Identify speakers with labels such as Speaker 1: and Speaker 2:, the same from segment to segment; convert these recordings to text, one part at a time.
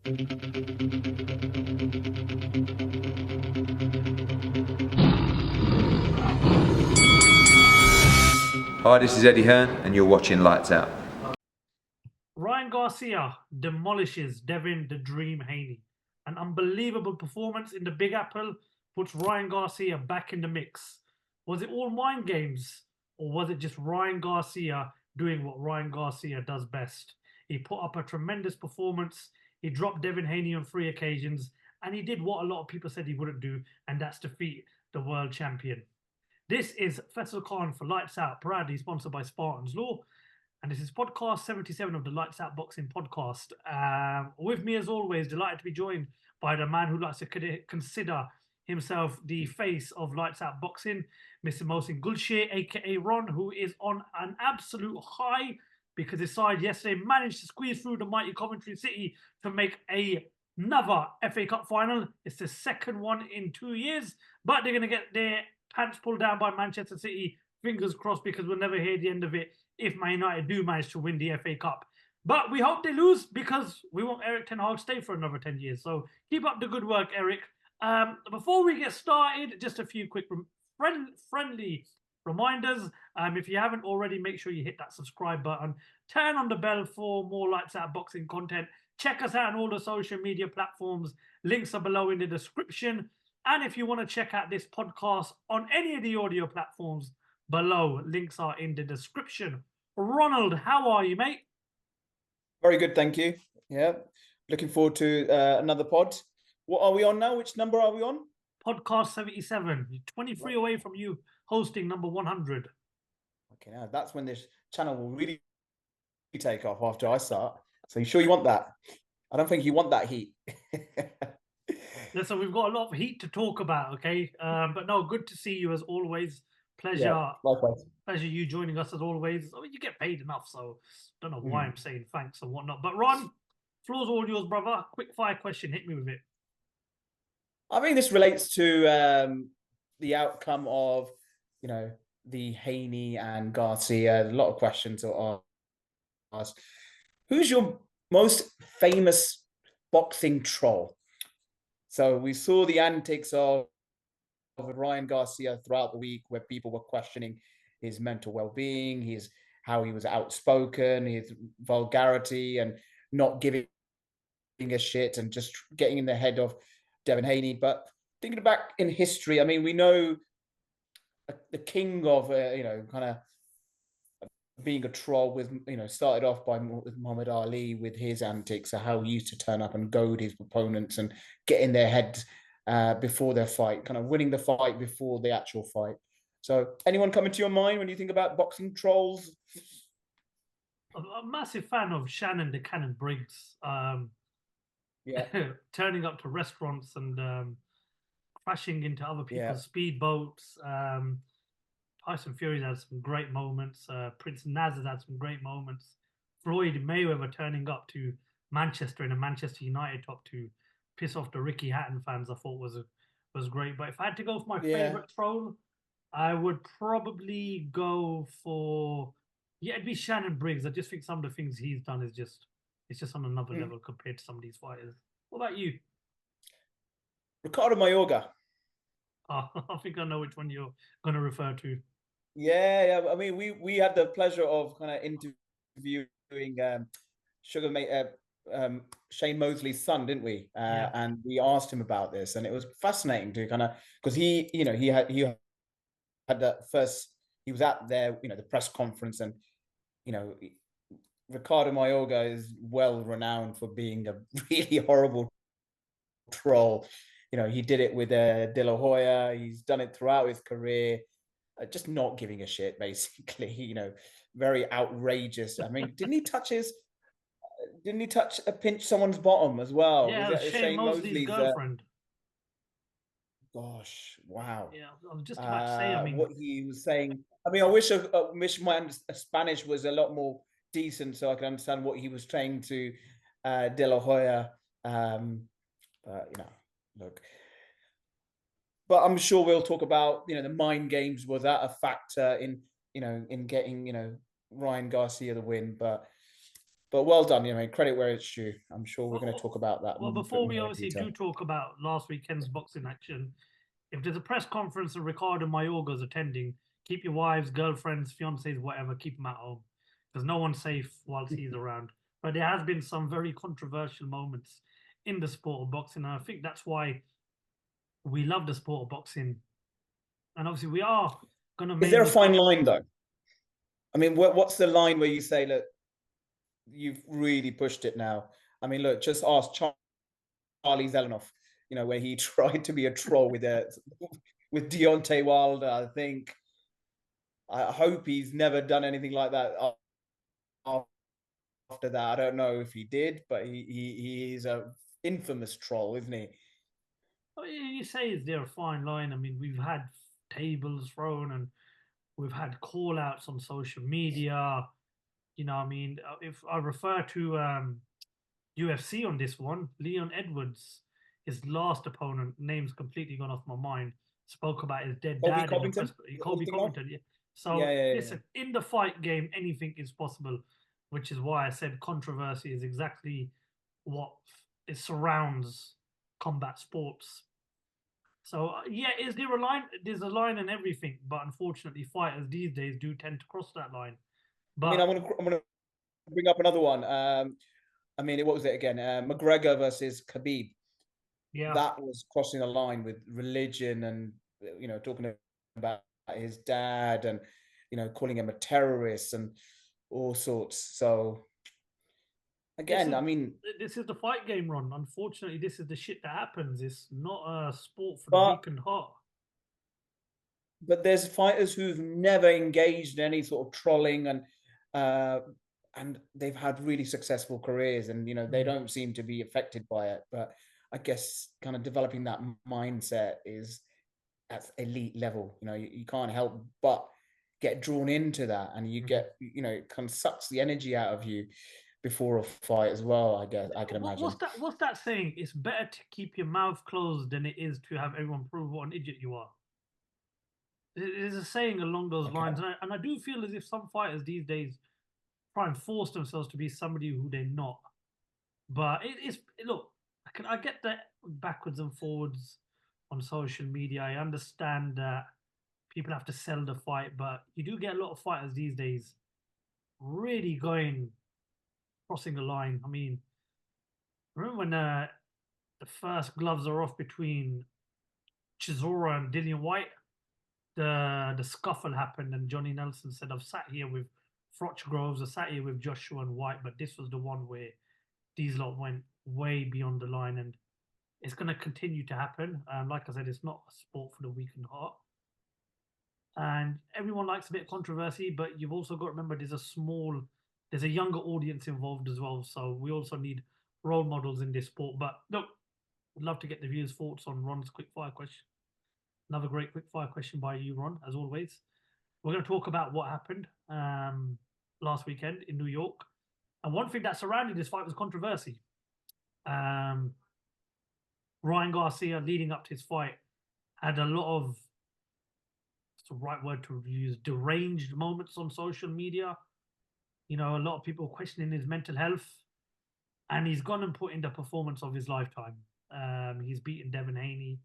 Speaker 1: Hi, this is Eddie Hearn, and you're watching Lights Out.
Speaker 2: Ryan Garcia demolishes Devin "The Dream" Haney. An unbelievable performance in the Big Apple puts Ryan Garcia back in the mix. Was it all mind games, or was it just Ryan Garcia doing what Ryan Garcia does best? He put up a tremendous performance. He dropped Devin Haney on 3 occasions, and he did what a lot of people said he wouldn't do, and that's defeat the world champion. This is Faisal Khan for Lights Out, proudly sponsored by Spartans Law. And this is podcast 77 of the Lights Out Boxing podcast. With me, as always, delighted to be joined by the man who likes to consider himself the face of Lights Out Boxing, Mr. Mohsin Gulsher, aka Ron, who is on an absolute high because his side yesterday managed to squeeze through the mighty Coventry City to make another FA Cup final. It's the second one in 2 years, but they're going to get their pants pulled down by Manchester City. Fingers crossed, because we'll never hear the end of it if Man United do manage to win the FA Cup. But we hope they lose, because we want Eric Ten Hag to stay for another 10 years. So keep up the good work, Eric. Before we get started, just a few quick friendly reminders. If you haven't already, make sure you hit that subscribe button. Turn on the bell for more Lights Out Boxing content. Check us out on all the social media platforms. Links are below in the description. And if you want to check out this podcast on any of the audio platforms below, links are in the description. Ronald, how are you, mate?
Speaker 3: Very good, thank you. Yeah, looking forward to another pod. What are we on now? Which number are we on?
Speaker 2: Podcast 77. 23 away from you hosting number 100.
Speaker 3: Okay, now that's when this channel will really take off after I start. So you sure you want that? I don't think you want that heat.
Speaker 2: Listen, we've got a lot of heat to talk about, okay? But no, good to see you as always. Pleasure.
Speaker 3: Yeah, likewise.
Speaker 2: Pleasure you joining us as always. I mean, you get paid enough, so don't know why I'm saying thanks and whatnot. But Ron, floor's all yours, brother. Quick fire question, hit me with it.
Speaker 3: I think this relates to the outcome of, the Haney and Garcia. A lot of questions are asked. Who's your most famous boxing troll? So we saw the antics of Ryan Garcia throughout the week, where people were questioning his mental well-being, how he was outspoken, his vulgarity, and not giving a shit, and just getting in the head of Devin Haney. But thinking back in history, I mean, we know the king of kind of being a troll with, started off with Muhammad Ali with his antics, so how he used to turn up and goad his opponents and get in their heads before their fight, kind of winning the fight before the actual fight. So anyone coming to your mind when you think about boxing trolls?
Speaker 2: A massive fan of Shannon the Cannon Briggs.
Speaker 3: Yeah.
Speaker 2: Turning up to restaurants and crashing into other people's speedboats. Tyson Fury's had some great moments. Prince Naz has had some great moments. Floyd Mayweather turning up to Manchester in a Manchester United top to piss off the Ricky Hatton fans, I thought was great. But if I had to go for my favorite troll, I would probably go for it'd be Shannon Briggs. I just think some of the things he's done is just on another level compared to some of these fighters. What about you?
Speaker 3: Ricardo Mayorga.
Speaker 2: I think I know which one you're going to refer to.
Speaker 3: Yeah. I mean, we had the pleasure of kind of interviewing Shane Mosley's son, didn't we? And we asked him about this, and it was fascinating to kind of, because he had that first. He was at the press conference, and Ricardo Mayorga is well renowned for being a really horrible troll. He did it with De La Hoya. He's done it throughout his career. Just not giving a shit, basically. Very outrageous. I mean, didn't he pinch someone's bottom as well?
Speaker 2: Yeah, was Shane Mosley's girlfriend.
Speaker 3: Gosh, wow.
Speaker 2: Yeah, I was just about to say. I mean,
Speaker 3: what he was saying. I mean, I wish my Spanish was a lot more decent, so I can understand what he was saying to De La Hoya. But look. But I'm sure we'll talk about the mind games. Was that a factor in getting Ryan Garcia the win? But But well done, credit where it's due. I'm sure we're going to talk about that.
Speaker 2: Well,
Speaker 3: in a
Speaker 2: before
Speaker 3: bit
Speaker 2: we
Speaker 3: more
Speaker 2: obviously
Speaker 3: detail.
Speaker 2: do talk about last weekend's boxing action, if there's a press conference and Ricardo Mayorga's attending, keep your wives, girlfriends, fiancés, whatever, keep them at home because no one's safe whilst he's around. But there has been some very controversial moments in the sport of boxing, and I think that's why we love the sport of boxing. And obviously, we are going to.
Speaker 3: Is there a fine line though? I mean, what's the line where you say, look, you've really pushed it now? I mean, look, just ask Charlie Zelenoff, where he tried to be a troll with Deontay Wilder. I hope he's never done anything like that after that. I don't know if he did, but he's a infamous troll, isn't he?
Speaker 2: You say, is there a fine line? I mean, we've had tables thrown and we've had call outs on social media. I mean, if I refer to UFC on this one, Leon Edwards, his last opponent, name's completely gone off my mind, spoke about his dead dad in the press. Colby Covington, yeah. So listen, in the fight game, anything is possible, which is why I said controversy is exactly what it surrounds combat sports. So yeah, is there a line? There's a line in everything, but unfortunately, fighters these days do tend to cross that line. But
Speaker 3: I mean, I'm gonna bring up another one. I mean, what was it again? McGregor versus Khabib.
Speaker 2: Yeah,
Speaker 3: that was crossing a line with religion and talking about his dad and calling him a terrorist and all sorts. So again, I mean,
Speaker 2: this is the fight game, Ron. Unfortunately, this is the shit that happens. It's not a sport for the weak and heart.
Speaker 3: But there's fighters who've never engaged in any sort of trolling and they've had really successful careers, and they don't seem to be affected by it. But I guess kind of developing that mindset is at elite level. You can't help but get drawn into that, and you get it kind of sucks the energy out of you before a fight as well. I guess I can imagine.
Speaker 2: What's that saying? It's better to keep your mouth closed than it is to have everyone prove what an idiot you are. There's a saying along those lines, and I do feel as if some fighters these days try and force themselves to be somebody who they're not. But look, I get that backwards and forwards on social media. I understand that people have to sell the fight, but you do get a lot of fighters these days really crossing the line. I mean, remember when the first gloves are off between Chisora and Dillian White? The scuffle happened, and Johnny Nelson said, "I've sat here with Froch Groves, I sat here with Joshua and White, but this was the one where these lot went way beyond the line, and it's going to continue to happen. Like I said, it's not a sport for the weak and heart, and everyone likes a bit of controversy, but you've also got to remember there's a younger audience involved as well, so we also need role models in this sport. But look, I'd love to get the viewers' thoughts on Ron's quickfire question. Another great quickfire question by you, Ron, as always. We're going to talk about what happened last weekend in New York. And one thing that surrounded this fight was controversy. Ryan Garcia, leading up to his fight, had a lot of, what's the right word to use, deranged moments on social media. A lot of people questioning his mental health. And he's gone and put in the performance of his lifetime. He's beaten Devin Haney.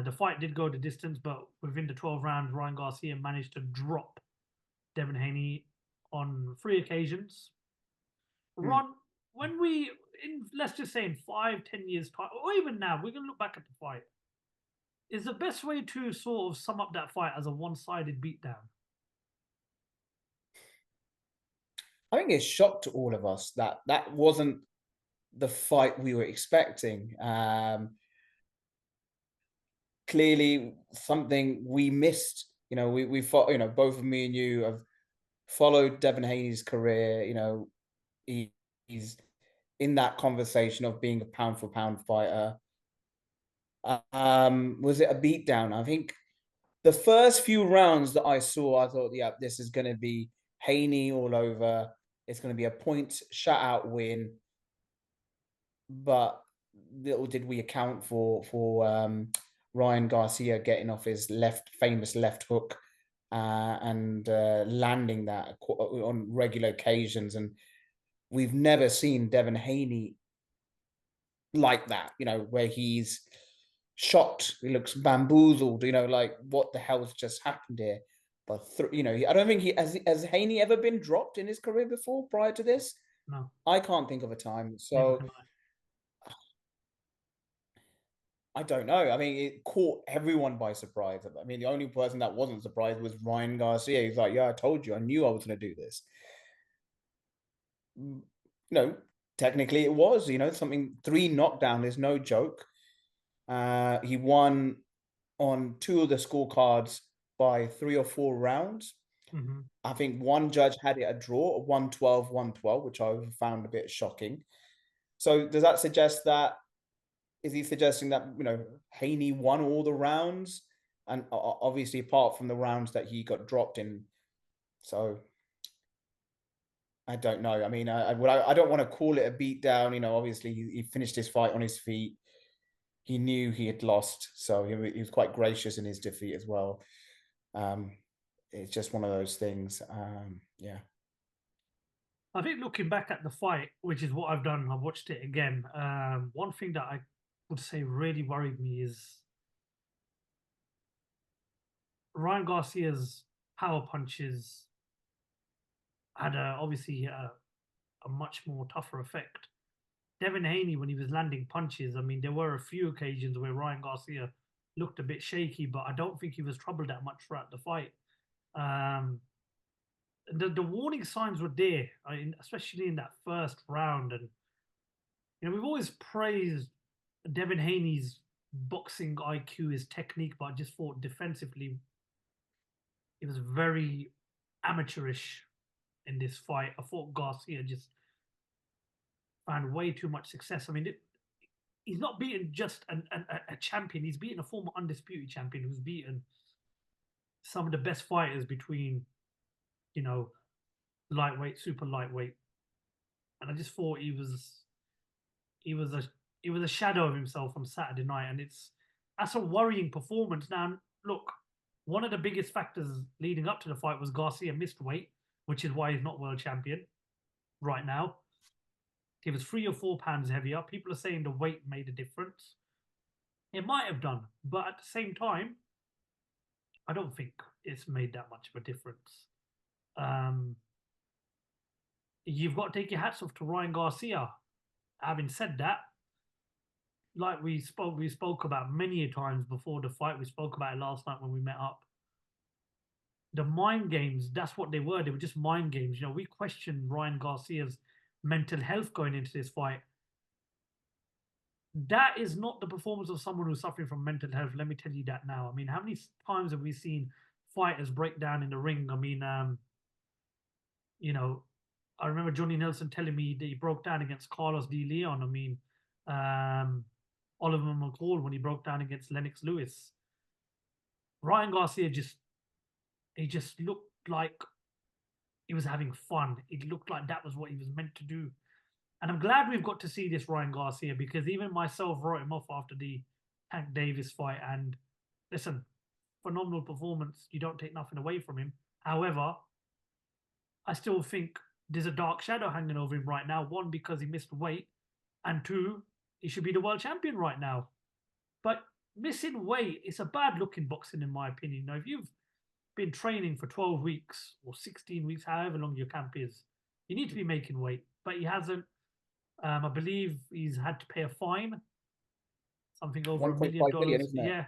Speaker 2: The fight did go the distance, but within the 12 rounds, Ryan Garcia managed to drop Devin Haney on 3 occasions. Ron, when let's just say in 5-10 years time, or even now, we're going to look back at the fight. Is the best way to sort of sum up that fight as a one-sided beatdown?
Speaker 3: I think it shocked all of us that wasn't the fight we were expecting. Clearly something we missed. We fought, both of me and you have followed Devin Haney's career. He's in that conversation of being a pound for pound fighter. Was it a beatdown? I think the first few rounds that I saw, I thought, yeah, this is going to be Haney all over. It's going to be a point shutout win. But little did we account for Ryan Garcia getting off his famous left hook and landing that on regular occasions. And we've never seen Devin Haney like that, where he's shocked, he looks bamboozled, like what the hell's just happened here. But I don't think he has Haney ever been dropped in his career before prior to this.
Speaker 2: No,
Speaker 3: I can't think of a time.
Speaker 2: neither
Speaker 3: So
Speaker 2: can I.
Speaker 3: I don't know. I mean, it caught everyone by surprise. I mean, the only person that wasn't surprised was Ryan Garcia. He's like, yeah, I told you, I knew I was going to do this. Technically it was, something 3 knockdown is no joke. He won on 2 of the scorecards by 3 or 4 rounds.
Speaker 2: Mm-hmm.
Speaker 3: I think one judge had it a draw, 112-112, which I found a bit shocking. So does that suggest that, is he suggesting that, Haney won all the rounds? And obviously apart from the rounds that he got dropped in. So I don't know. I mean, I don't want to call it a beatdown. Obviously he finished his fight on his feet. He knew he had lost, so he was quite gracious in his defeat as well. It's just one of those things. Yeah.
Speaker 2: I think looking back at the fight, which is what I've done, I've watched it again. One thing that I would say really worried me is Ryan Garcia's power punches had obviously a much more tougher effect. Devin Haney, when he was landing punches, I mean, there were a few occasions where Ryan Garcia looked a bit shaky, but I don't think he was troubled that much throughout the fight. The warning signs were there, especially in that first round. And we've always praised Devin Haney's boxing IQ, his technique, but I just thought defensively it was very amateurish in this fight. I thought Garcia just found way too much success. I mean, he's not beaten just a champion. He's beaten a former undisputed champion who's beaten some of the best fighters between, lightweight, super lightweight. And I just thought he was a shadow of himself on Saturday night, and that's a worrying performance. Now, look, one of the biggest factors leading up to the fight was Garcia missed weight, which is why he's not world champion right now. He was 3 or 4 pounds heavier. People are saying the weight made a difference. It might have done, but at the same time, I don't think it's made that much of a difference. You've got to take your hats off to Ryan Garcia. Having said that, like we spoke about many times before the fight. We spoke about it last night when we met up. The mind games, that's what they were. They were just mind games. We questioned Ryan Garcia's mental health going into this fight. That is not the performance of someone who's suffering from mental health. Let me tell you that now. I mean, how many times have we seen fighters break down in the ring? I mean, I remember Johnny Nelson telling me that he broke down against Carlos De Leon. I mean, Oliver McCall when he broke down against Lennox Lewis. Ryan Garcia just looked like he was having fun. It looked like that was what he was meant to do. And I'm glad we've got to see this Ryan Garcia, because even myself wrote him off after the Tank Davis fight. And listen, phenomenal performance. You don't take nothing away from him. However, I still think there's a dark shadow hanging over him right now. 1, because he missed weight, and 2, he should be the world champion right now. But missing weight, it's a bad look in boxing, in my opinion. If you've been training for 12 weeks or 16 weeks, however long your camp is, you need to be making weight. But he hasn't. I believe he's had to pay a fine, something over $1 million.
Speaker 3: Isn't it?
Speaker 2: Yeah.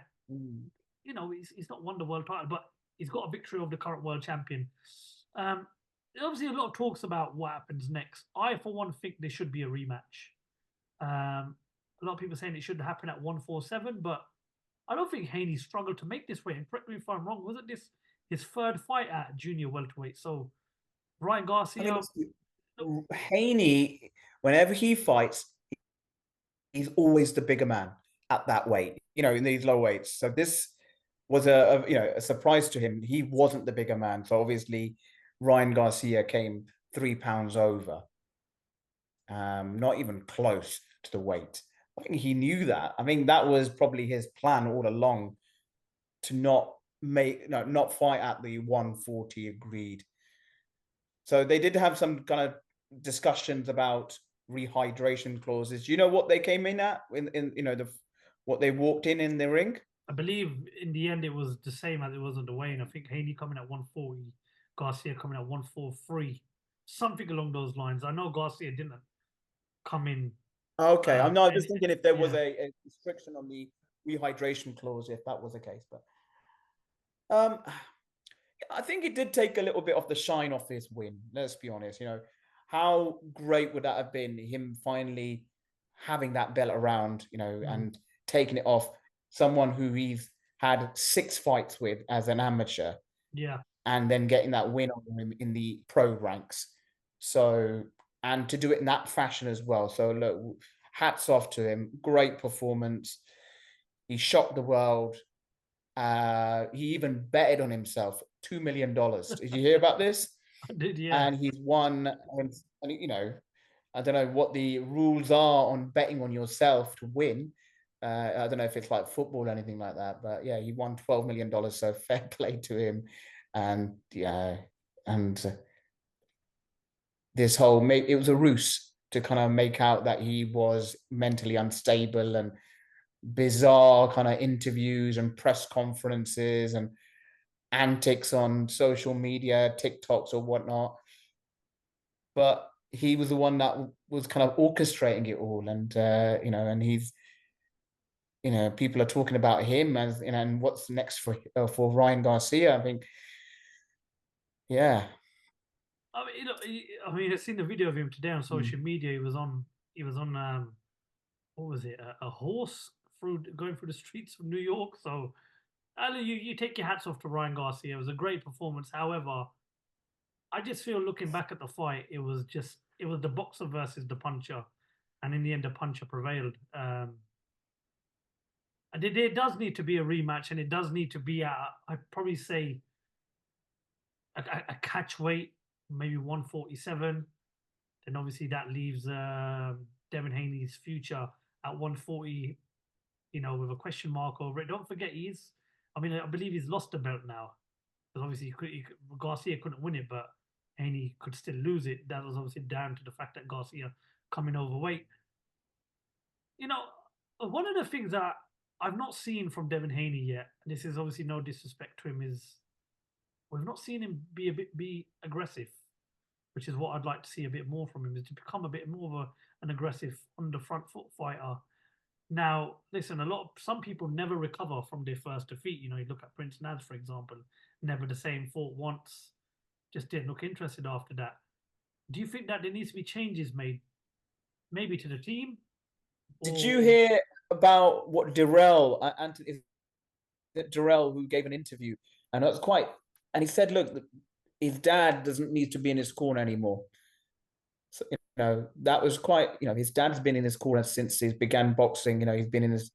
Speaker 2: He's not won the world title, but he's got a victory over the current world champion. Obviously, a lot of talks about what happens next. I, for one, think there should be a rematch. A lot of people saying it should happen at 147, but I don't think Haney struggled to make this weight. And correct me if I'm wrong, wasn't this his 3rd fight at junior welterweight? So Ryan Garcia,
Speaker 3: Haney, whenever he fights, he's always the bigger man at that weight, in these low weights. So this was a surprise to him. He wasn't the bigger man. So obviously Ryan Garcia came 3 pounds over. Not even close to the weight. I think he knew that. I think that was probably his plan all along, to not fight at the 140 agreed. So they did have some kind of discussions about rehydration clauses. Do you know what they came in at in you know what they walked in the ring?
Speaker 2: I believe in the end it was the same as it was on the weigh-in. I think Haney coming at 140, Garcia coming at 143, something along those lines. I know Garcia didn't come in.
Speaker 3: Okay, I'm not just
Speaker 2: And
Speaker 3: thinking if there was
Speaker 2: yeah,
Speaker 3: a restriction on the rehydration clause, if that was the case. But I think it did take a little bit of the shine off his win. Let's be honest. You know, how great would that have been, him finally having that belt around, you know, and taking it off someone who he's had 6 fights with as an amateur,
Speaker 2: yeah,
Speaker 3: and then getting that win on him in the pro ranks. So, and to do it in that fashion as well. So look, hats off to him. Great performance. He shocked the world. He even betted on himself $2 million. Did you hear about this?
Speaker 2: I did. Yeah,
Speaker 3: And he's won. And you know, I don't know what the rules are on betting on yourself to win. I don't know if it's like football or anything like that, but yeah, he won $12 million. So fair play to him. And yeah, and this whole it was a ruse to kind of make out that he was mentally unstable, and bizarre kind of interviews and press conferences and antics on social media, TikToks or whatnot. But he was the one that was kind of orchestrating it all, and you know, and he's, you know, people are talking about him as, you know, and what's next for Ryan Garcia. I think, yeah.
Speaker 2: I mean, you know, I mean, I've seen the video of him today on social media. He was on, what was it? A horse going through the streets of New York. So, Ali, you take your hats off to Ryan Garcia. It was a great performance. However, I just feel looking back at the fight, it was the boxer versus the puncher, and in the end, the puncher prevailed. And there does need to be a rematch, and it does need to be I'd probably say a catch weight, maybe 147. Then obviously that leaves Devin Haney's future at 140, you know, with a question mark over it. Don't forget I believe he's lost the belt now. Because obviously Garcia couldn't win it, but Haney could still lose it. That was obviously down to the fact that Garcia coming overweight. You know, one of the things that I've not seen from Devin Haney yet, and this is obviously no disrespect to him, is we've not seen him be aggressive, which is what I'd like to see a bit more from him, is to become a bit more of an aggressive on the front foot fighter. Now, listen, some people never recover from their first defeat. You know, you look at Prince Naz, for example, never the same, fought once, just didn't look interested after that. Do you think that there needs to be changes made, maybe to the team?
Speaker 3: Did you hear about what Darrell, Anthony Darrell, who gave an interview, and it's quite, and he said, look, his dad doesn't need to be in his corner anymore. So, you know, that was quite, you know, his dad's been in his corner since he began boxing. You know, he's been in his,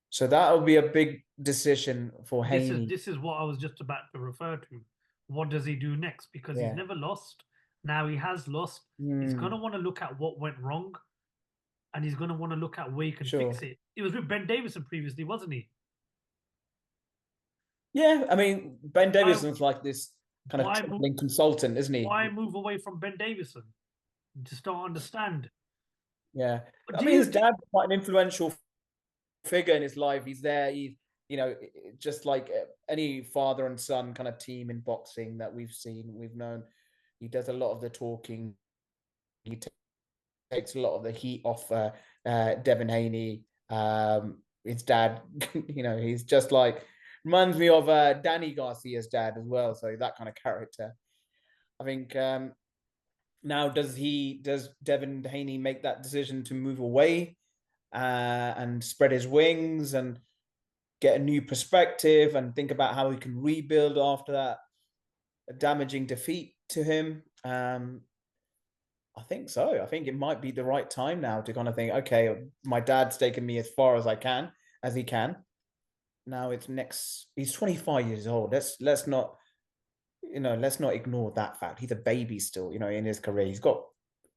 Speaker 3: so that would be a big decision for Haney.
Speaker 2: This is what I was just about to refer to. What does he do next? Because he's never lost. Now he has lost. He's going to want to look at what went wrong, and he's going to want to look at where he can fix it. He was with Ben Davison previously, wasn't he?
Speaker 3: Yeah, I mean, Ben Davison's like this kind of traveling consultant, isn't he?
Speaker 2: Why move away from Ben Davison? Just don't understand.
Speaker 3: Yeah, I mean, his dad's quite an influential figure in his life. He's there. He's, you know, just like any father and son kind of team in boxing that we've seen, we've known. He does a lot of the talking. He takes a lot of the heat off Devin Haney. His dad, you know, he's just like, reminds me of Danny Garcia's dad as well. So that kind of character. I think now does Devin Haney make that decision to move away and spread his wings and get a new perspective and think about how he can rebuild after that damaging defeat to him? I think so. I think it might be the right time now to kind of think, okay, my dad's taken me as far as he can. Now it's next. He's 25 years old. Let's not, you know, let's not ignore that fact. He's a baby still, you know, in his career.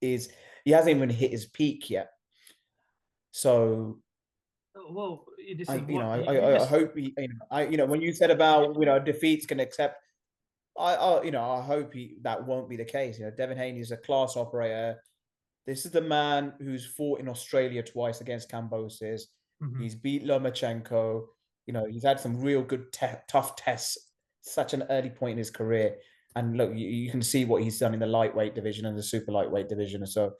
Speaker 3: He hasn't even hit his peak yet. So,
Speaker 2: well,
Speaker 3: I hope when you said about, you know, defeats can accept. I hope that won't be the case. Devin Haney is a class operator. This is the man who's fought in Australia twice against Cambosis.
Speaker 2: Mhm.
Speaker 3: He's beat Lomachenko. He's had some real good, tough tests. Such an early point in his career, and look, you can see what he's done in the lightweight division and the super lightweight division. So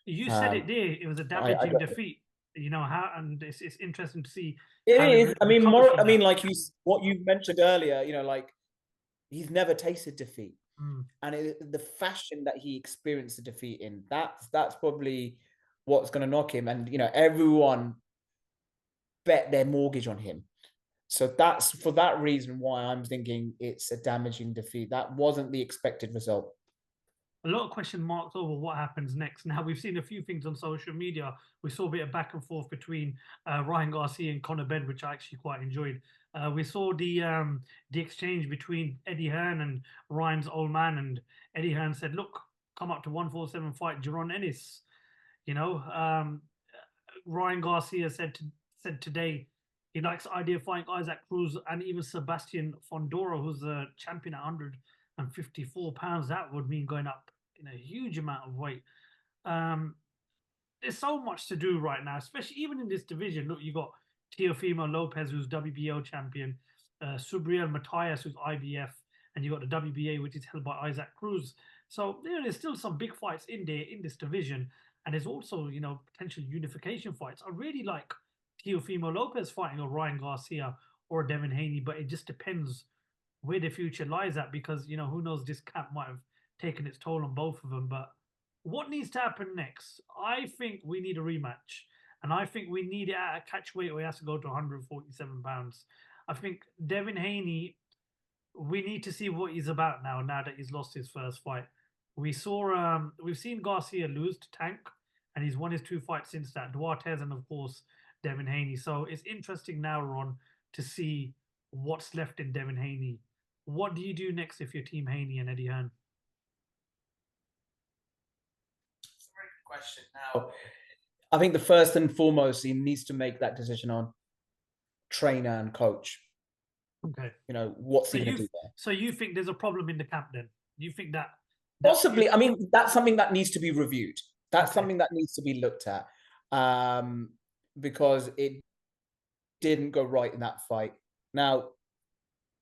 Speaker 2: You said it there. It was a
Speaker 3: I
Speaker 2: damaging defeat. And it's interesting to see
Speaker 3: it
Speaker 2: how he
Speaker 3: is. I mean,
Speaker 2: recovers from that.
Speaker 3: like what you mentioned earlier. Like he's never tasted defeat.
Speaker 2: Mm.
Speaker 3: And the fashion that he experienced the defeat in, that's probably what's going to knock him. And everyone bet their mortgage on him. So that's for that reason why I'm thinking it's a damaging defeat. That wasn't the expected result.
Speaker 2: A lot of question marks over what happens next. Now, we've seen a few things on social media. We saw a bit of back and forth between Ryan Garcia and Conor Benn, which I actually quite enjoyed. We saw the exchange between Eddie Hearn and Ryan's old man, and Eddie Hearn said, "Look, come up to 147, fight Jaron Ennis." Ryan Garcia said today he likes the idea of fighting Isaac Cruz and even Sebastian Fondora, who's the champion at 154 pounds. That would mean going up in a huge amount of weight. There's so much to do right now, especially even in this division. Look, you got Teofimo Lopez, who's WBO champion, Subriel Matias, who's IBF, and you got the WBA, which is held by Isaac Cruz. So there's still some big fights in there in this division, and there's also potential unification fights. I really like Teofimo Lopez fighting a Ryan Garcia or Devin Haney, but it just depends where the future lies at, because who knows, this camp might have taken its toll on both of them. But what needs to happen next? I think we need a rematch, and I think we need it at a catch weight where he has to go to 147 pounds. I think Devin Haney, we need to see what he's about now that he's lost his first fight. We've seen Garcia lose to Tank, and he's won his 2 fights since that, Duartez and of course Devin Haney. So it's interesting now, Ron, to see what's left in Devin Haney. What do you do next if you're Team Haney and Eddie Hearn?
Speaker 3: That's a very good question. Now, I think the first and foremost, he needs to make that decision on trainer and coach.
Speaker 2: Okay.
Speaker 3: What's he going to do there?
Speaker 2: So you think there's a problem in the camp then? You think that
Speaker 3: possibly? I mean, that's something that needs to be reviewed. That's something that needs to be looked at, because it didn't go right in that fight. Now,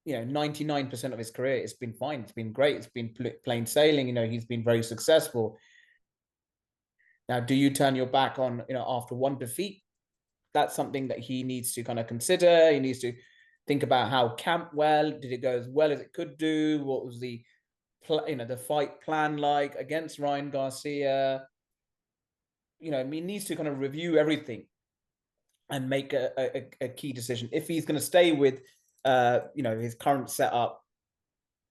Speaker 3: 99% of his career, it's been fine. It's been great. It's been plain sailing. He's been very successful. Now, do you turn your back on, after one defeat? That's something that he needs to kind of consider. He needs to think about how camp did it go as well as it could do? What was the fight plan like against Ryan Garcia? He needs to kind of review everything and make a key decision. If he's going to stay with his current setup,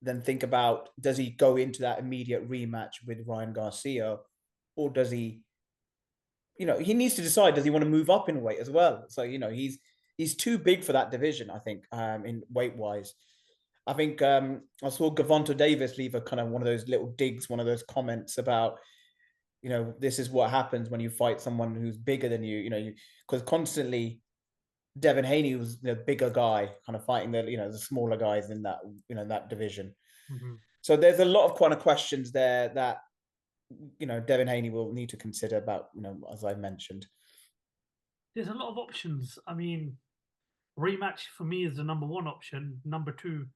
Speaker 3: then think about, does he go into that immediate rematch with Ryan Garcia, or does he he needs to decide, does he want to move up in weight as well? So he's too big for that division, I think, in weight wise. I think I saw Gavonto Davis leave a kind of one of those little digs, one of those comments about this is what happens when you fight someone who's bigger than you, because constantly Devin Haney was the bigger guy, kind of fighting the smaller guys in that that division.
Speaker 2: Mm-hmm.
Speaker 3: So there's a lot of kind of questions there that Devin Haney will need to consider about, as I mentioned.
Speaker 2: There's a lot of options. I mean, rematch for me is the number 1 option. Number 2,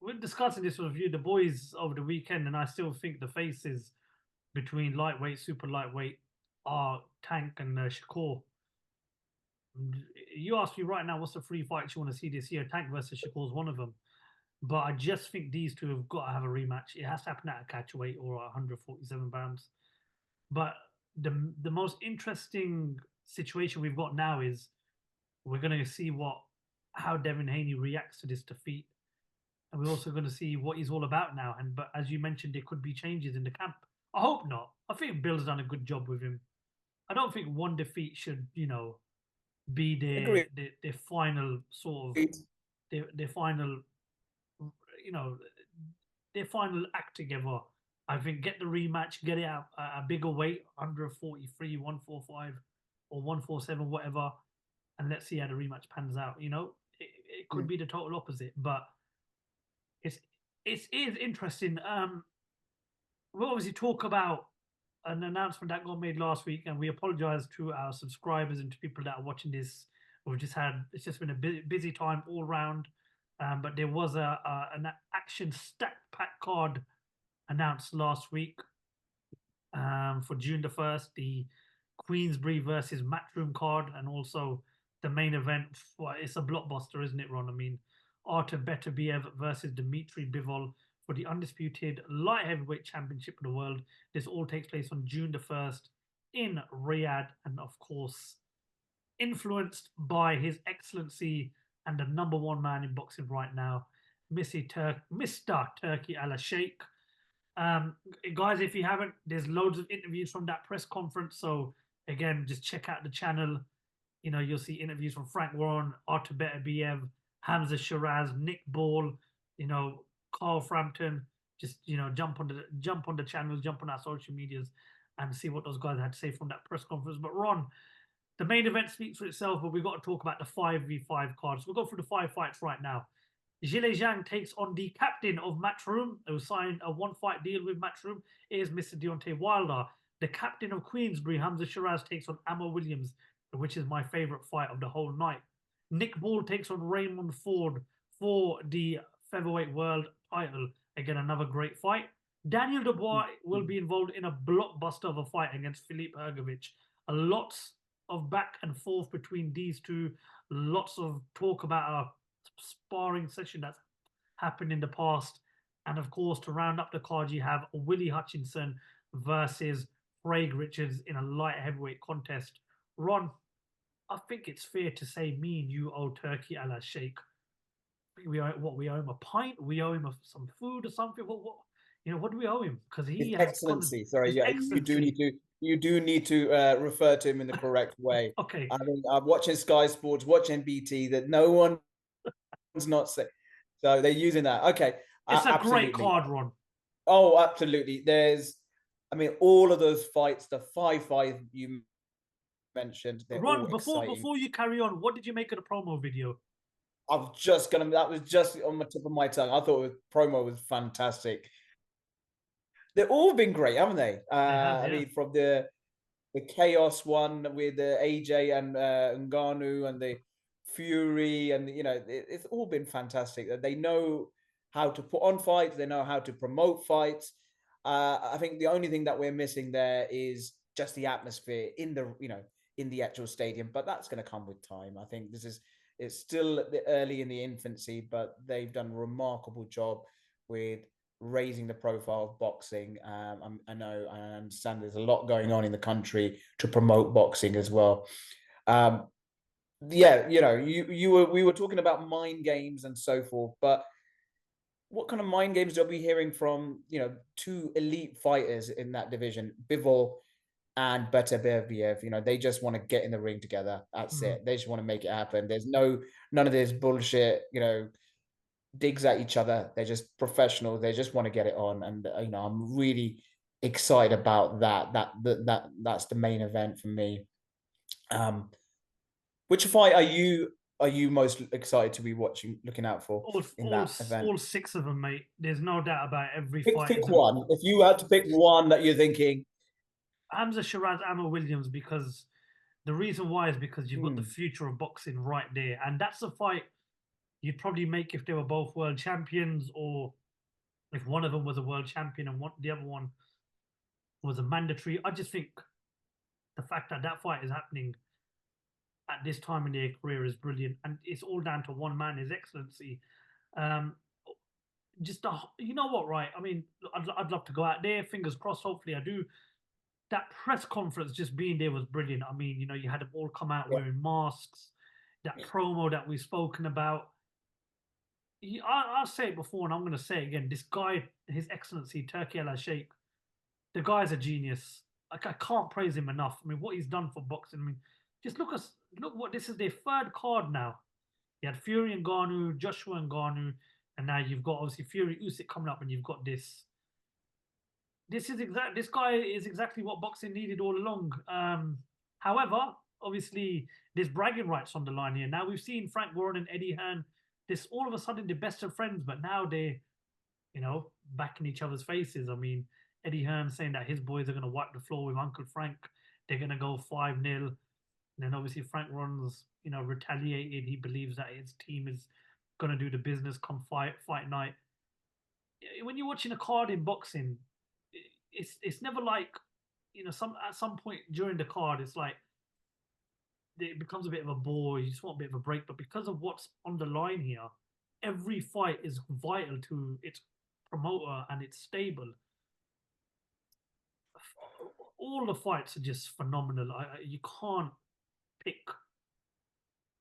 Speaker 2: we're discussing this with the boys over the weekend, and I still think the faces between lightweight, super lightweight are Tank and Shakur. You ask me right now, what's the 3 fights you want to see this year? Tank versus Shakur is one of them. But I just think these two have got to have a rematch. It has to happen at a catch weight or 147 pounds. But the most interesting situation we've got now is we're going to see how Devin Haney reacts to this defeat, and we're also going to see what he's all about now. But as you mentioned, there could be changes in the camp. I hope not. I think Bill's done a good job with him. I don't think one defeat should be their final sort of their final their final act together. I think get the rematch, get it at a bigger weight, 143, 145, or 147, whatever, and let's see how the rematch pans out. It it could be the total opposite. But it is interesting. We'll obviously talk about an announcement that got made last week, and we apologize to our subscribers and to people that are watching this. It's just been a busy time all round. But there was an action stack pack card announced last week for June the 1st, the Queensberry versus Matchroom card, and also the main event. It's a blockbuster, isn't it, Ron? I mean, Artur Beterbiev versus Dmitry Bivol for the undisputed light heavyweight championship of the world. This all takes place on June the 1st in Riyadh, and of course, influenced by His Excellency and the #1 man in boxing right now, Mr. Turki Al Sheikh. Guys, if you haven't, there's loads of interviews from that press conference. So again, just check out the channel. You know, you'll see interviews from Frank Warren, Artur Beterbiev, Hamza Shiraz, Nick Ball, you know, Carl Frampton. Just, you know, jump on the channels, jump on our social medias, and see what those guys had to say from that press conference. But Ron, the main event speaks for itself, but we've got to talk about the 5v5 cards. We'll go through the 5 fights right now. Zhile Zhang takes on the captain of Matchroom, who signed a 1-fight deal with Matchroom. It is Mr. Deontay Wilder. The captain of Queensberry, Hamza Shiraz, takes on Ammo Williams, which is my favorite fight of the whole night. Nick Ball takes on Raymond Ford for the featherweight world title. Again, another great fight. Daniel Dubois will be involved in a blockbuster of a fight against Filip Hrgovic. A lot of back and forth between these two. Lots of talk about a sparring session that's happened in the past. And of course, to round up the card, you have Willie Hutchinson versus Craig Richards in a light heavyweight contest. Ron, I think it's fair to say me and you owe Turki Al Sheikh. We owe him a pint? We owe him some food or something? What what do we owe him? Because he
Speaker 3: His
Speaker 2: has
Speaker 3: Excellency. Sorry,
Speaker 2: His
Speaker 3: yeah,
Speaker 2: Excellency.
Speaker 3: you do need to refer to him in the correct way.
Speaker 2: Okay.
Speaker 3: I mean, I'm watching Sky Sports, watching BT, that no one's not saying. So they're using that. Okay.
Speaker 2: It's a
Speaker 3: absolutely.
Speaker 2: great card, Ron.
Speaker 3: Oh, absolutely. I mean, all of those fights, the 5-5 you mentioned, they're
Speaker 2: Ron,
Speaker 3: all exciting.
Speaker 2: before you carry on, what did you make of the promo video?
Speaker 3: that was just on the tip of my tongue. I thought the promo was fantastic. They've all been great, haven't they? I mean, from the chaos one with the AJ and Ngannou and the Fury, and it's all been fantastic. They know how to put on fights. They know how to promote fights. I think the only thing that we're missing there is just the atmosphere in the actual stadium, but that's going to come with time. I think it's still early in the infancy, but they've done a remarkable job with raising the profile of boxing. I know, I understand there's a lot going on in the country to promote boxing as well. We were talking about mind games and so forth, but what kind of mind games are we hearing from, two elite fighters in that division, Bivol and Beterbiev? They just want to get in the ring together. That's it. They just want to make it happen. There's none of this bullshit, digs at each other. They're just professional. They just want to get it on. And, I'm really excited about that. That's the main event for me. Which fight are you most excited to be looking out for in that event?
Speaker 2: All 6 of them, mate. There's no doubt about every
Speaker 3: fight.
Speaker 2: Pick
Speaker 3: one. If you had to pick one that you're thinking,
Speaker 2: Hamza Shiraz, Ammo Williams, because the reason why is because you've got the future of boxing right there, and that's a fight you'd probably make if they were both world champions, or if one of them was a world champion and the other one was a mandatory. I just think the fact that fight is happening at this time in their career is brilliant, and it's all down to one man, His Excellency. You know what, right? I mean, I'd love to go out there. Fingers crossed. Hopefully, I do. That press conference, just being there, was brilliant. I mean, you had them all come out wearing masks. That promo that we've spoken about. I'll say it before, and I'm going to say it again. This guy, His Excellency Turki Al Sheikh, the guy's a genius. Like, I can't praise him enough. I mean, what he's done for boxing. I mean, just look what this is, their 3rd card now. You had Fury and Ngannou, Joshua and Ngannou, and now you've got obviously Fury Usyk coming up, and you've got this. This guy is exactly what boxing needed all along. However, obviously, there's bragging rights on the line here. Now we've seen Frank Warren and Eddie Hearn this all of a sudden they're best of friends, but now they're, you know, back in each other's faces. I mean, Eddie Hearn saying that his boys are going to wipe the floor with Uncle Frank. They're going to go 5-0. And then obviously Frank runs, you know, retaliated. He believes that his team is going to do the business come fight night. When you're watching a card in boxing, it's never like, you know, at some point during the card, it's like it becomes a bit of a bore. You just want a bit of a break. But because of what's on the line here, every fight is vital to its promoter and its stable. All the fights are just phenomenal. You can't pick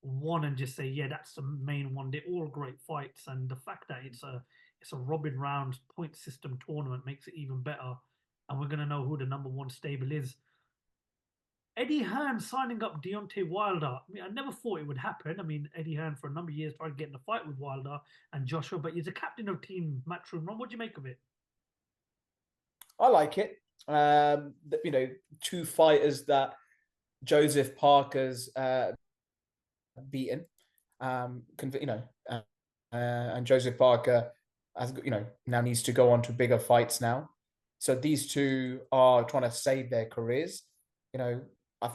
Speaker 2: one and just say, yeah, that's the main one. They're all great fights, and the fact that it's a robin round point system tournament makes it even better. And we're gonna know who the number one stable is. Eddie Hearn signing up Deontay Wilder. I mean, I never thought it would happen. I mean, Eddie Hearn for a number of years tried getting a fight with Wilder and Joshua, but he's a captain of Team Matchroom. Ron, what do you make of it?
Speaker 3: I like it. You know, two fighters that Joseph Parker's beaten. You know, and Joseph Parker, has, you know, now needs to go on to bigger fights now. So these two are trying to save their careers. You know, I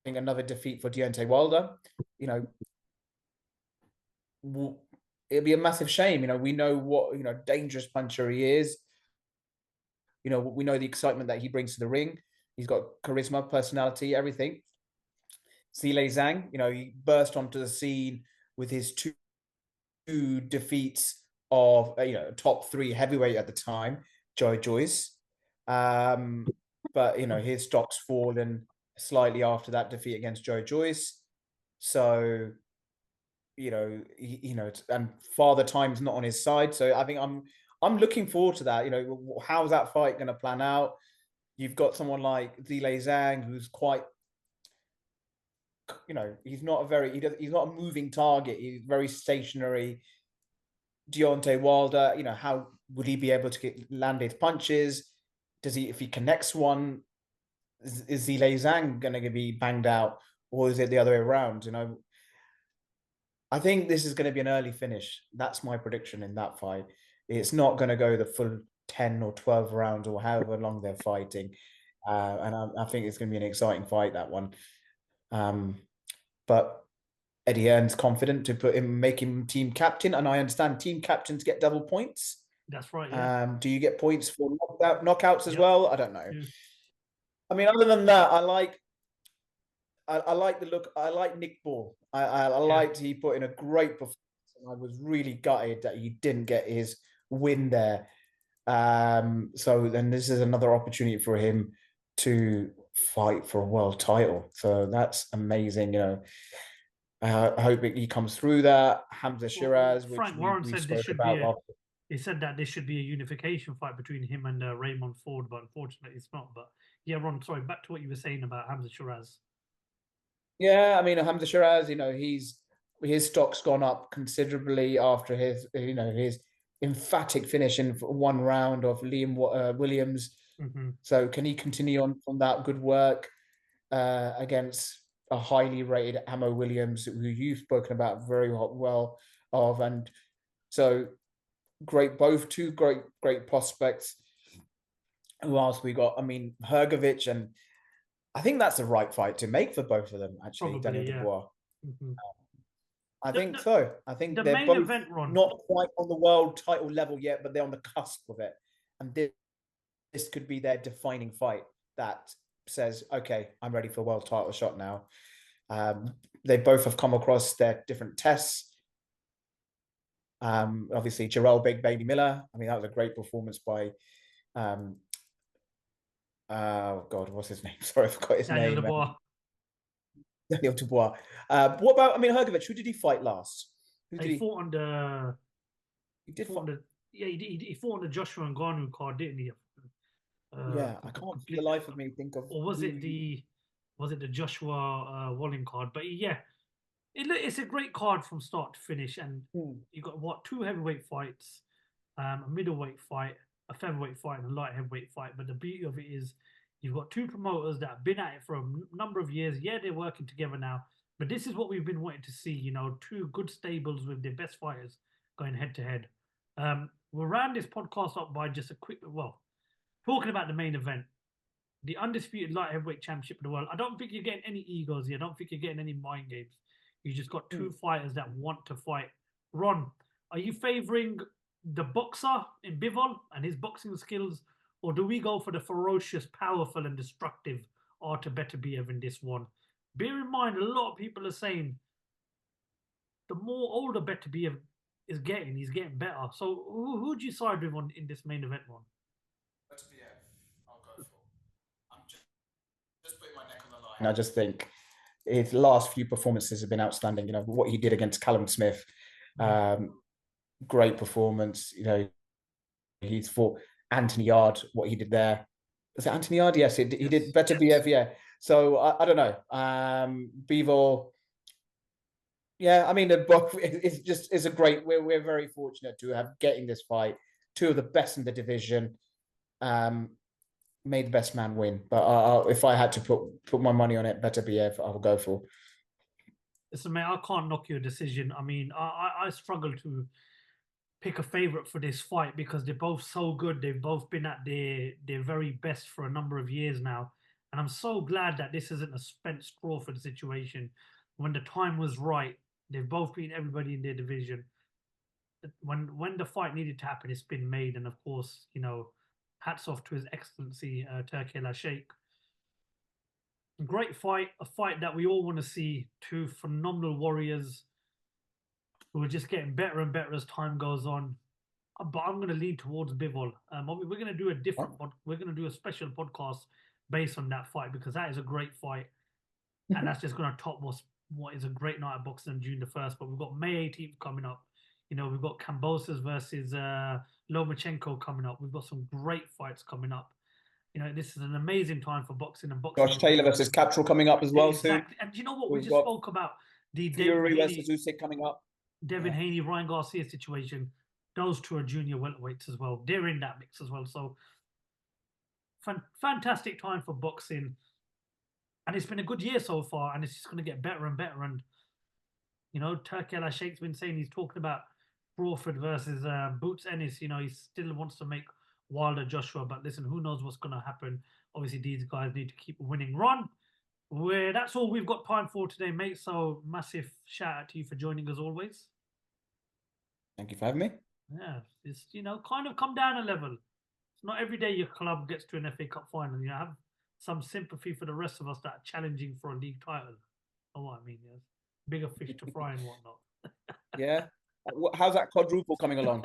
Speaker 3: think another defeat for Deontay Wilder, you know, it'd be a massive shame. You know, we know what, you know, dangerous puncher he is. You know, we know the excitement that he brings to the ring. He's got charisma, personality, everything. Zhilei Zhang, you know, he burst onto the scene with his two defeats of, you know, top 3 heavyweight at the time, Joe Joyce. But, you know, his stock's fallen slightly after that defeat against Joe Joyce. So, you know, and Father Time's not on his side. So I think I'm looking forward to that. You know, how's that fight going to plan out? You've got someone like Zhilei Zhang, who's quite, you know, he's not a moving target. He's very stationary. Deontay Wilder, you know, how would he be able to land his punches? If he connects one, is Zhilei Zhang going to be banged out, or is it the other way around? You know, I think this is going to be an early finish. That's my prediction in that fight. It's not going to go the full 10 or 12 rounds or however long they're fighting. And I think it's going to be an exciting fight, that one. But Eddie Hearn's confident to make him team captain. And I understand team captains get double points.
Speaker 2: That's right. Yeah.
Speaker 3: Do you get points for knockouts as well? I don't know.
Speaker 2: Yeah.
Speaker 3: I mean, other than that, I like the look. I like Nick Ball. I liked he put in a great performance. I was really gutted that he didn't get his win there. So then this is another opportunity for him to fight for a world title. So that's amazing. You know, I hope he comes through that. Hamza Shiraz, which
Speaker 2: Frank Warren said
Speaker 3: spoke about.
Speaker 2: He said that this should be a unification fight between him and Raymond Ford, but unfortunately it's not. But yeah, Ron, sorry, back to what you were saying about Hamza Shiraz.
Speaker 3: Yeah, I mean, Hamza Shiraz, you know, his stock's gone up considerably after his, you know, his emphatic finish in one round of Liam Williams.
Speaker 2: Mm-hmm.
Speaker 3: So can he continue on from that good work against a highly rated Ammo Williams, who you've spoken about very well of? And so two great prospects. Who else we got? I mean, Hrgovic, and I think that's the right fight to make for both of them, actually.
Speaker 2: Probably,
Speaker 3: Daniel Dubois.
Speaker 2: Mm-hmm.
Speaker 3: I think so. I think
Speaker 2: the
Speaker 3: they're
Speaker 2: main
Speaker 3: both
Speaker 2: event, Ron,
Speaker 3: not quite on the world title level yet, but they're on the cusp of it. And this could be their defining fight that says, okay, I'm ready for a world title shot now. They both have come across their different tests. Obviously, Jarrell Big Baby Miller. I mean, that was a great performance by oh God, what's his name? Sorry, I forgot his name.
Speaker 2: Dubois.
Speaker 3: Daniel Dubois. What about, I mean, Hrgovic, who did he fight last?
Speaker 2: He fought on the...
Speaker 3: He did fight...
Speaker 2: he fought on the Joshua Ngannou card, didn't he?
Speaker 3: Yeah, I can't for the life of me think of...
Speaker 2: Or was it the Joshua Walling card? But yeah, it's a great card from start to finish. And you got, 2 heavyweight fights, a middleweight fight, a featherweight fight, and a light heavyweight fight. But the beauty of it is you've got 2 promoters that have been at it for a number of years. Yeah, they're working together now, But this is what we've been wanting to see, you know, two good stables with their best fighters going head to head. We'll round this podcast up by just a quick, well, talking about the main event, the undisputed light heavyweight championship of the world. I don't think you're getting any egos here. I don't think you're getting any mind games. You just got two fighters that want to fight. Ron, are you favouring the boxer in Bivol and his boxing skills, or do we go for the ferocious, powerful, and destructive Artur Beterbiev in this one? Bear in mind, a lot of people are saying the more older Beterbiev is getting, he's getting better. So who do you side with on in this main event one?
Speaker 3: Beterbiev, I'll go for. I'm just putting my neck on the line. And I just think his last few performances have been outstanding. You know, what he did against Callum Smith, great performance. You know, he's fought Anthony Yard, what he did there. Was it Anthony Yard? Yes, he did Beterbiev, yeah. So I don't know. Bivol, yeah, I mean, it's a great. We're very fortunate to have getting this fight. Two of the best in the division. Made the best man win. But if I had to put my money on it, Beterbiev, I will go for.
Speaker 2: Listen, mate, I can't knock your decision. I mean, I struggle to pick a favorite for this fight because they're both so good. They've both been at their very best for a number of years now. And I'm so glad that this isn't a Spence Crawford situation. When the time was right, they've both beaten everybody in their division. When the fight needed to happen, it's been made. And of course, you know, hats off to His Excellency Turki Al-Sheikh. Great fight, a fight that we all want to see. Two phenomenal warriors who are just getting better and better as time goes on. But I'm going to lean towards Bivol. We're going to do we're going to do a special podcast based on that fight because that is a great fight, and that's just going to top what is a great night of boxing on June the 1st. But we've got May 18th coming up. You know, we've got Kambosos versus Lomachenko coming up. We've got some great fights coming up. You know, this is an amazing time for boxing and boxing.
Speaker 3: Josh Taylor versus Captrell coming up as well too.
Speaker 2: And you know what? We just spoke about the
Speaker 3: Fury versus Usyk coming up.
Speaker 2: Devin Haney, Ryan Garcia situation. Those two are junior welterweights as well. They're in that mix as well. So fantastic time for boxing. And it's been a good year so far, and it's just going to get better and better. And, you know, Turki Al-Sheikh's been saying he's talking about Crawford versus Boots Ennis. You know, he still wants to make Wilder Joshua. But listen, who knows what's going to happen. Obviously, these guys need to keep winning. Ron, that's all we've got time for today, mate. So massive shout out to you for joining us always.
Speaker 3: Thank you for having me.
Speaker 2: Yeah, it's, you know, kind of come down a level. It's not every day your club gets to an FA Cup final. You have some sympathy for the rest of us that are challenging for a league title. Oh, what I mean, yes. Bigger fish to fry and whatnot.
Speaker 3: Yeah. How's that quadruple coming along?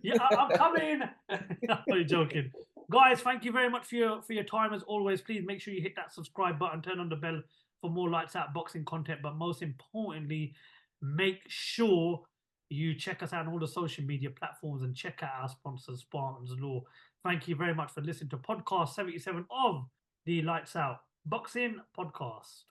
Speaker 2: Yeah, I'm coming. I'm only joking. Guys, thank you very much for your time as always. Please make sure you hit that subscribe button, turn on the bell for more lights out boxing content. But most importantly, make sure you check us out on all the social media platforms and check out our sponsors, Spartans Law. Thank you very much for listening to podcast 77 of the Lights Out Boxing Podcast.